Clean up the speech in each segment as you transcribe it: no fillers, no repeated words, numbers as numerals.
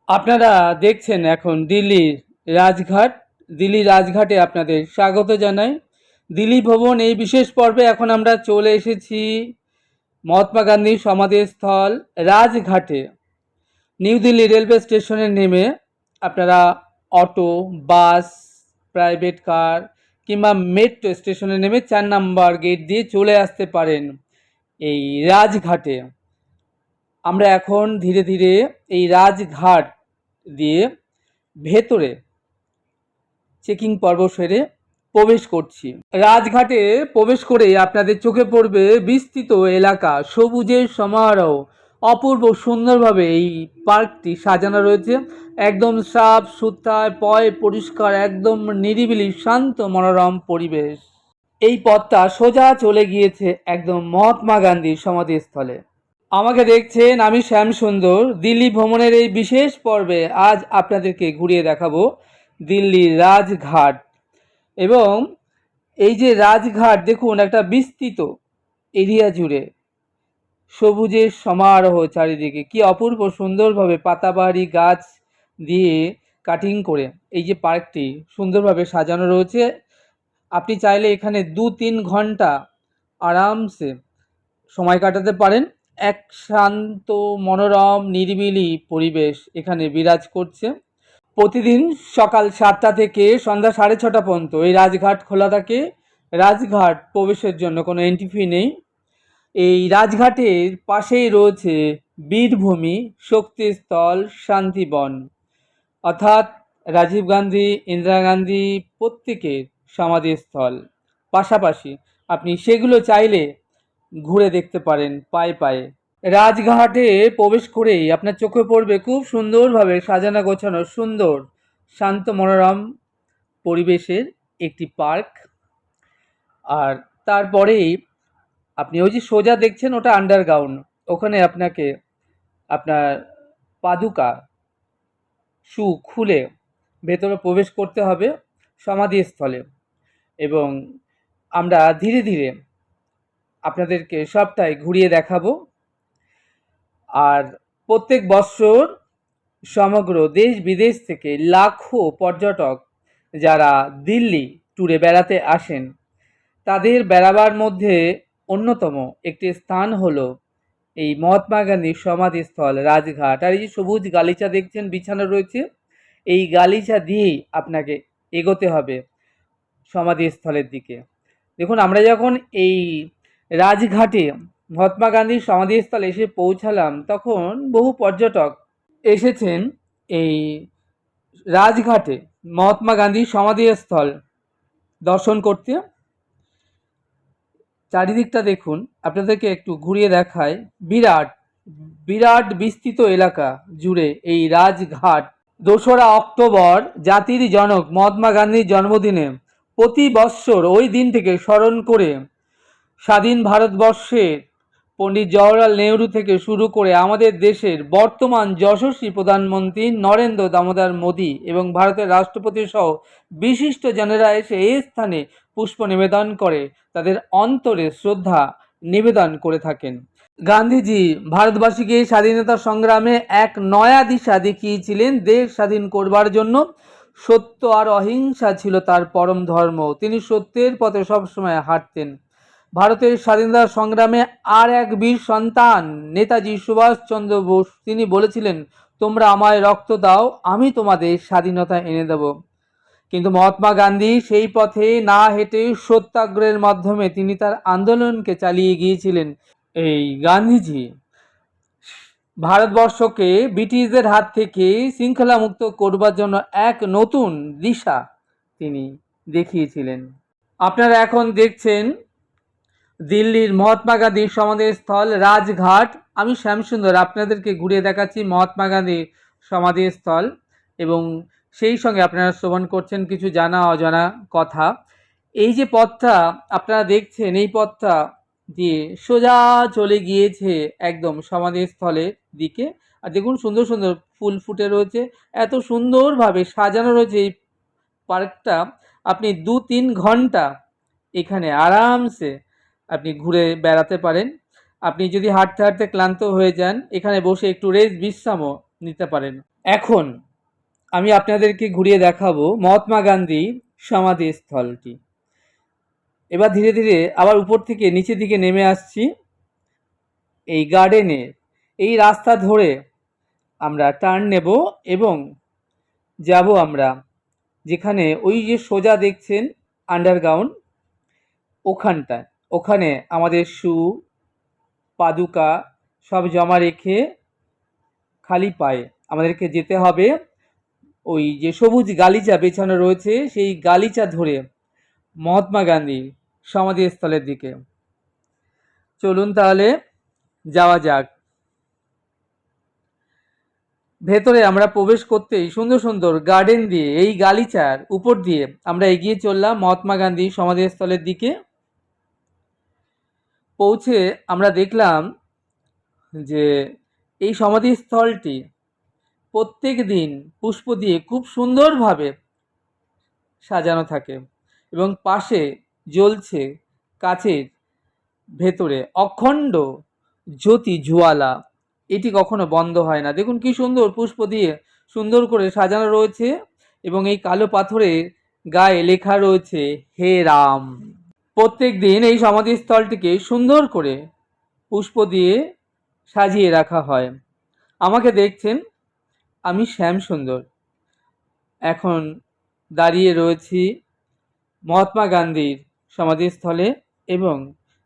আপনারা দেখছেন এখন দিল্লির রাজঘাট। দিল্লি রাজঘাটে আপনাদের স্বাগত জানাই। দিল্লি ভ্রমণ এই বিশেষ পর্বে এখন আমরা চলে এসেছি মহাত্মা গান্ধীর সমাধিস্থল রাজঘাটে। নিউ দিল্লি রেলওয়ে স্টেশনে নেমে আপনারা অটো, বাস, প্রাইভেট কার কিংবা মেট্রো স্টেশনে নেমে 4 নম্বর গেট দিয়ে চলে আসতে পারেন এই রাজঘাটে। আমরা এখন ধীরে ধীরে এই রাজঘাট দিয়ে ভেতরে চেকিং পর্ব সেরে প্রবেশ করছি। রাজঘাটে প্রবেশ করে আপনাদের চোখে পড়বে বিস্তৃত এলাকা, সবুজের সমারোহ। অপূর্ব সুন্দরভাবে এই পার্কটি সাজানো রয়েছে। একদম সাফ সুতরাং পরিষ্কার, একদম নিরিবিলি শান্ত মনোরম পরিবেশ। এই পথটা সোজা চলে গিয়েছে একদম মহাত্মা গান্ধীর সমাধিস্থলে। আমাকে দেখছেন, আমি শ্যাম সুন্দর। দিল্লি ভ্রমণের এই বিশেষ পর্বে আজ আপনাদেরকে ঘুরিয়ে দেখাবো দিল্লির রাজঘাট। এবং এই যে রাজঘাট দেখুন, একটা বিস্তৃত এরিয়া জুড়ে সবুজের সমারোহ চারিদিকে। কি অপূর্ব সুন্দরভাবে পাতাবাহারি গাছ দিয়ে কাটিং করে এই যে পার্কটি সুন্দরভাবে সাজানো রয়েছে। আপনি চাইলে এখানে 2-3 ঘন্টা আরামসে সময় কাটাতে পারেন। এক শান্ত মনোরম নিরিবিলি পরিবেশ এখানে বিরাজ করছে। প্রতিদিন সকাল 7টা থেকে সন্ধ্যা 6:30 পর্যন্ত এই রাজঘাট খোলা থাকে। রাজঘাট প্রবেশের জন্য কোনো এন্ট্রি ফি নেই। এই রাজঘাটের পাশেই রয়েছে বীরভূমি শক্তিস্থল শান্তিবন, অর্থাৎ রাজীব গান্ধী, ইন্দিরা গান্ধী প্রত্যেকের সমাধিস্থল। পাশাপাশি আপনি সেগুলো চাইলে ঘুরে দেখতে পারেন পায়ে পায়ে। রাজঘাটে প্রবেশ করেই আপনার চোখে পড়বে খুব সুন্দরভাবে সাজানো গোছানো সুন্দর শান্ত মনোরম পরিবেশের একটি পার্ক। আর তারপরেই আপনি ওই যে সোজা দেখছেন ওটা আন্ডারগ্রাউন্ড। ওখানে আপনাকে আপনার পাদুকা শু খুলে ভেতরে প্রবেশ করতে হবে সমাধিস্থলে। এবং আমরা ধীরে ধীরে আপনাদেরকে সবটাই ঘুরিয়ে দেখাবো। আর প্রত্যেক বছর সমগ্র দেশ বিদেশ থেকে লাখো পর্যটক যারা দিল্লি ট্যুরে বেড়াতে আসেন, তাদের বেড়াবার মধ্যে অন্যতম একটি স্থান হলো এই মহাত্মা গান্ধীর সমাধিস্থল রাজঘাট। আর এই যে সবুজ গালিচা দেখছেন বিছানো রয়েছে, এই গালিচা দিয়েই আপনাকে এগোতে হবে সমাধিস্থলের দিকে। দেখুন, আমরা যখন এই রাজঘাটে মহাত্মা গান্ধীর সমাধিস্থলে এসে পৌঁছালাম, তখন বহু পর্যটক এসেছেন এই রাজঘাটে মহাত্মা গান্ধীর সমাধিস্থল দর্শন করতে। চারিদিকটা দেখুন, আপনাদেরকে একটু ঘুরিয়ে দেখায়। বিরাট বিরাট বিস্তৃত এলাকা জুড়ে এই রাজঘাট। 2রা অক্টোবর জাতির জনক মহাত্মা গান্ধীর জন্মদিনে প্রতি বৎসর ওই দিন থেকে স্মরণ করে স্বাধীন ভারতবর্ষের পণ্ডিত জওহরলাল নেহরু থেকে শুরু করে আমাদের দেশের বর্তমান যশস্বী প্রধানমন্ত্রী নরেন্দ্র দামোদর মোদী এবং ভারতের রাষ্ট্রপতি সহ বিশিষ্ট জনেরা এসে এই স্থানে পুষ্প নিবেদন করে তাদের অন্তরে শ্রদ্ধা নিবেদন করে থাকেন। গান্ধীজি ভারতবাসীকে স্বাধীনতা সংগ্রামে এক নয়া দিশা দেখিয়েছিলেন। দেশ স্বাধীন করবার জন্য সত্য আর অহিংসা ছিল তার পরম ধর্ম। তিনি সত্যের পথে সবসময় হাঁটতেন। ভারতের স্বাধীনতা সংগ্রামে আর এক বীর সন্তান নেতাজি সুভাষচন্দ্র বোস, তিনি বলেছিলেন, তোমরা আমায় রক্ত দাও, আমি তোমাদের স্বাধীনতা এনে দেব। কিন্তু মহাত্মা গান্ধী সেই পথে না হেঁটে সত্যাগ্রহের মাধ্যমে তিনি তার আন্দোলনকে চালিয়ে গিয়েছিলেন। এই গান্ধীজি ভারতবর্ষকে ব্রিটিশদের হাত থেকে শৃঙ্খলা মুক্ত করবার জন্য এক নতুন দিশা তিনি দেখিয়েছিলেন। আপনারা এখন দেখছেন দিল্লির মহাত্মা গান্ধীর সমাধিস্থল রাজঘাট। আমি শ্যামসুন্দর আপনাদেরকে ঘুরিয়ে দেখাচ্ছি মহাত্মা গান্ধীর সমাধিস্থল, এবং সেই সঙ্গে আপনারা শ্রবণ করছেন কিছু জানা অজানা কথা। এই যে পথটা আপনারা দেখছেন, এই পথটা দিয়ে সোজা চলে গিয়েছে একদম সমাধিস্থলের দিকে। আর দেখুন, সুন্দর সুন্দর ফুল ফুটে রয়েছে, এত সুন্দরভাবে সাজানো রয়েছে এই পার্কটা। আপনি 2-3 ঘন্টা এখানে আরামসে আপনি ঘুরে বেড়াতে পারেন। আপনি যদি হাঁটতে হাঁটতে ক্লান্ত হয়ে যান, এখানে বসে একটু রেস্ট বিশ্রামও নিতে পারেন। এখন আমি আপনাদেরকে ঘুরিয়ে দেখাবো মহাত্মা গান্ধীর সমাধিস্থলটি। এবার ধীরে ধীরে আবার উপর থেকে নিচের দিকে নেমে আসছি। এই গার্ডেনের এই রাস্তা ধরে আমরা টার্ন নেব এবং যাব আমরা যেখানে ওই যে সোজা দেখছেন আন্ডারগ্রাউন্ড, ওখানটায় ওখানে আমাদের শু পাদুকা সব জমা রেখে খালি পায়ে আমাদেরকে যেতে হবে। ওই যে সবুজ গালিচা বেছানো রয়েছে সেই গালিচা ধরে মহাত্মা গান্ধীর সমাধিস্থলের দিকে চলুন তাহলে যাওয়া যাক। ভেতরে আমরা প্রবেশ করতেই সুন্দর সুন্দর গার্ডেন দিয়ে এই গালিচার উপর দিয়ে আমরা এগিয়ে চললাম মহাত্মা গান্ধী সমাধিস্থলের দিকে। পৌঁছে আমরা দেখলাম যে এই সমাধিস্থলটি প্রত্যেক দিন পুষ্প দিয়ে খুব সুন্দরভাবে সাজানো থাকে এবং পাশে জ্বলছে কাচের ভেতরে অখণ্ড জ্যোতি জোয়ালা, এটি কখনো বন্ধ হয় না। দেখুন কি সুন্দর পুষ্প দিয়ে সুন্দর করে সাজানো রয়েছে এবং এই কালো পাথরের গায়ে লেখা রয়েছে হে রাম। প্রত্যেক দিন এই সমাধিস্থলটিকে সুন্দর করে পুষ্প দিয়ে সাজিয়ে রাখা হয়। আমাকে দেখছেন, আমি শ্যাম সুন্দর এখন দাঁড়িয়ে রয়েছি মহাত্মা গান্ধীর সমাধিস্থলে এবং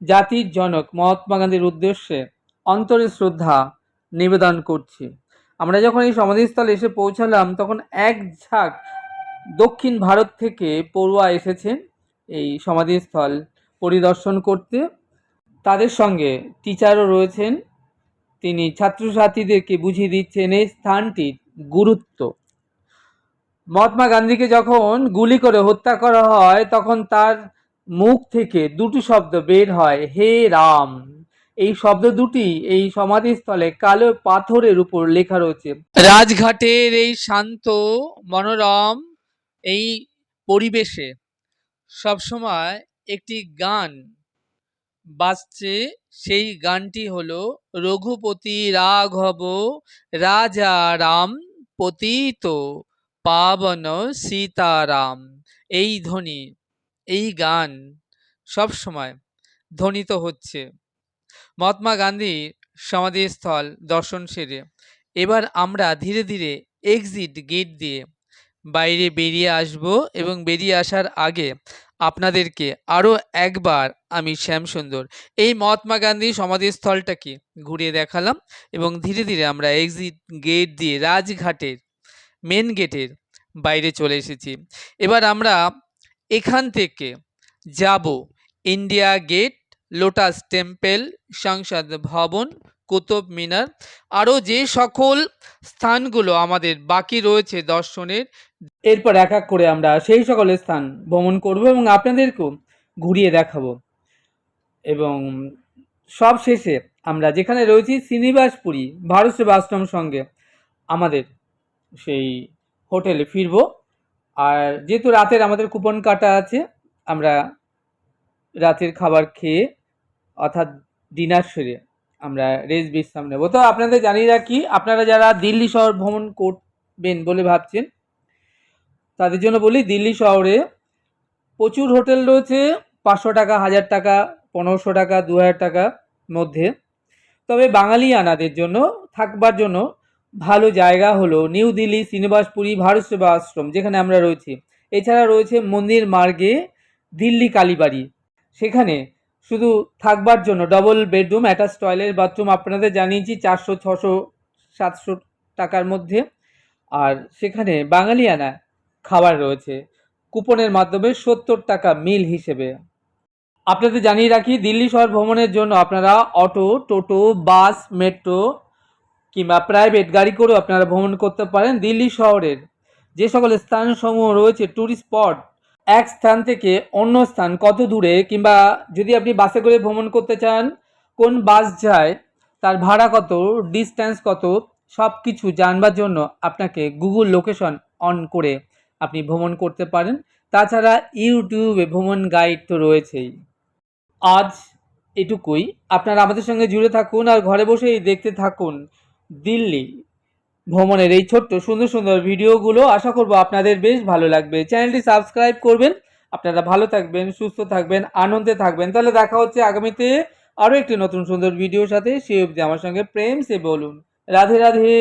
জাতির জনক মহাত্মা গান্ধীর উদ্দেশ্যে অন্তরে শ্রদ্ধা নিবেদন করছি। আমরা যখন এই সমাধিস্থলে এসে পৌঁছালাম তখন এক ঝাঁক দক্ষিণ ভারত থেকে পড়ুয়া এসেছেন এই সমাধিস্থল পরিদর্শন করতে। তাদের সঙ্গে টিচারও রয়েছেন, তিনি ছাত্রছাত্রীদেরকে বুঝিয়ে দিচ্ছেন এই স্থানটির গুরুত্ব। মহাত্মা গান্ধীকে যখন গুলি করে হত্যা করা হয় তখন তার মুখ থেকে দুটি শব্দ বের হয়, হে রাম। এই শব্দ দুটি এই সমাধিস্থলে কালো পাথরের উপর লেখা রয়েছে। রাজঘাটের এই শান্ত মনোরম এই পরিবেশে সবসময় একটি গান বাজছে, সেই গানটি হলো রঘুপতি রাঘব রাজা রাম পতিত পাবন সীতারাম। এই ধ্বনি, এই গান সবসময় ধ্বনিত হচ্ছে। মহাত্মা গান্ধী সমাধিস্থল দর্শন সেরে এবার আমরা ধীরে ধীরে এক্সিট গেট দিয়ে বাইরে বেরিয়ে আসব এবং বেরিয়ে আসার আগে আপনাদেরকে আরও একবার আমি শ্যামসুন্দর এই মহাত্মা গান্ধী সমাধিস্থলটাকে ঘুরিয়ে দেখালাম এবং ধীরে ধীরে আমরা এক্সিট গেট দিয়ে রাজঘাটের মেন গেটের বাইরে চলে এসেছি। এবার আমরা এখান থেকে যাব ইন্ডিয়া গেট, লোটাস টেম্পল, সংসদ ভবন, কুতুব মিনার, আরও যে সকল স্থানগুলো আমাদের বাকি রয়েছে দর্শনের। এরপর এক এক করে আমরা সেই সকল স্থান ভ্রমণ করব এবং আপনাদেরকেও ঘুরিয়ে দেখাবো। এবং সব শেষে আমরা যেখানে রয়েছি শ্রীনিবাসপুরী ভারত সেবাশ্রম সঙ্গে আমাদের সেই হোটেলে ফিরব। আর যেহেতু রাতের আমাদের কুপন কাটা আছে, আমরা রাতের খাবার খেয়ে অর্থাৎ ডিনার সেরে আমরা রেস্ট বিশ্রাম নেব। তো আপনাদের জানিয়ে রাখি, আপনারা যারা দিল্লি শহর ভ্রমণ করবেন বলে ভাবছেন তাদের জন্য বলি, দিল্লি শহরে প্রচুর হোটেল রয়েছে, 500 টাকা, 1000 টাকা, 1500 টাকা, 2000 টাকার মধ্যে। তবে বাঙালিয়ানাদের জন্য থাকবার জন্য ভালো জায়গা হলো নিউ দিল্লি শ্রীনিবাসপুরী ভারত সেবা আশ্রম, যেখানে আমরা রয়েছি। এছাড়া রয়েছে মন্দির মার্গে দিল্লি কালীবাড়ি, সেখানে শুধু থাকবার জন্য double bedroom attach toilet bathroom আপনাদের জানিয়েছি 400, 600, 700 টাকার মধ্যে। আর সেখানে বাঙালিয়ানা খাবার রয়েছে কুপনের মাধ্যমে 70 টাকা মিল হিসেবে। আপনাদের জানিয়ে রাখি, দিল্লি শহর ভ্রমণের জন্য আপনারা অটো, টোটো, বাস, মেট্রো কিংবা প্রাইভেট গাড়ি করেও আপনারা ভ্রমণ করতে পারেন। দিল্লি শহরের যে সকল স্থানসমূহ রয়েছে ট্যুরিস্ট স্পট, এক স্থান থেকে অন্য স্থান কত দূরে, কিংবা যদি আপনি বাসে করে ভ্রমণ করতে চান কোন বাস যায়, তার ভাড়া কত, ডিস্ট্যান্স কত, সব কিছু জানবার জন্য আপনাকে গুগল লোকেশন অন করে আপনি ভ্রমণ করতে পারেন। তাছাড়া ইউটিউবে ভ্রমণ গাইড তো রয়েছেই। আজ এটুকুই, আপনারা আমাদের সঙ্গে জুড়ে থাকুন আর ঘরে বসেই দেখতে থাকুন দিল্লি ভ্রমণের এই ছোট্ট সুন্দর সুন্দর ভিডিওগুলো। আশা করব আপনাদের বেশ ভালো লাগবে। চ্যানেলটি সাবস্ক্রাইব করবেন। আপনারা ভালো থাকবেন, সুস্থ থাকবেন, আনন্দে থাকবেন। তাহলে দেখা হচ্ছে আগামীতে আরও একটি নতুন সুন্দর ভিডিওর সাথে। সে অবধি আমার সঙ্গে প্রেম সে বলুন রাধে রাধে।